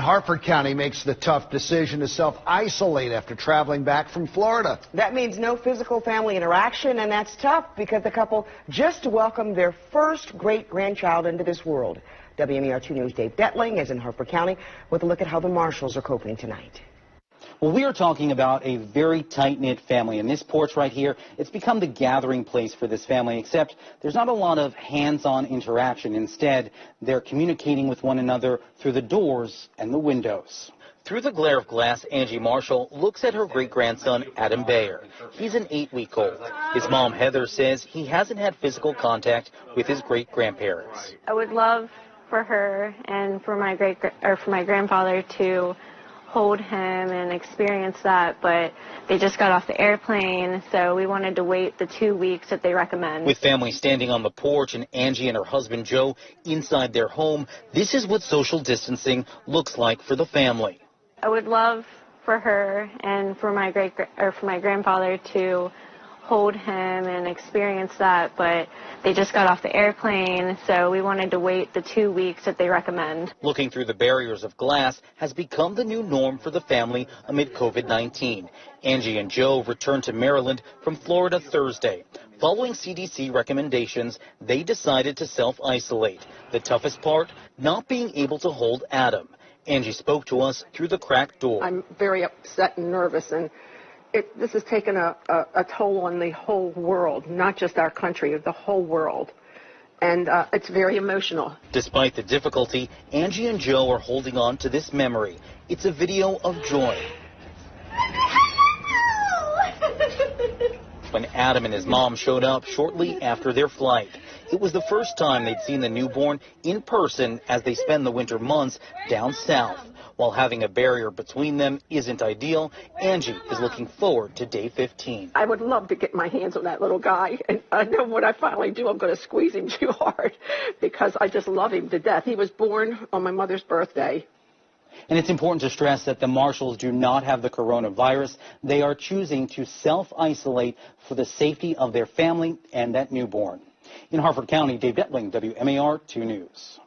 Harford County makes the tough decision to self-isolate after traveling back from Florida. That means no physical family interaction, and that's tough because the couple just welcomed their first great-grandchild into this world. WMAR 2 News' Dave Detling is in Harford County with a look at how the Marshalls are coping tonight. Well, we are talking about a very tight-knit family, and this porch right here, it's become the gathering place for this family, except there's not a lot of hands-on interaction. Instead, they're communicating with one another through the doors and the windows. Through the glare of glass, Angie Marshall looks at her great-grandson, Adam Bayer. He's an 8-week-old. His mom, Heather, says he hasn't had physical contact with his great-grandparents. I would love for her and for my grandfather to hold him and experience that, but they just got off the airplane, so we wanted to wait the 2 weeks that they recommend. With families standing on the porch and Angie and her husband Joe inside their home, this is what social distancing looks like for the family. I would love for her and for my grandfather to hold him and experience that, but they just got off the airplane, so we wanted to wait the 2 weeks that they recommend. Looking through the barriers of glass has become the new norm for the family amid COVID-19. Angie and Joe returned to Maryland from Florida Thursday. Following CDC recommendations, they decided to self-isolate. The toughest part, not being able to hold Adam. Angie spoke to us through the cracked door. I'm very upset and nervous, and this has taken a toll on the whole world, not just our country, the whole world. And it's very emotional. Despite the difficulty, Angie and Joe are holding on to this memory. It's a video of joy. When Adam and his mom showed up shortly after their flight. It was the first time they'd seen the newborn in person as they spend the winter months down south. While having a barrier between them isn't ideal, Angie is looking forward to day 15. I would love to get my hands on that little guy, and I know when I finally do, I'm going to squeeze him too hard because I just love him to death. He was born on my mother's birthday. And it's important to stress that the Marshalls do not have the coronavirus. They are choosing to self-isolate for the safety of their family and that newborn. In Harford County, Dave Detling, WMAR 2 News.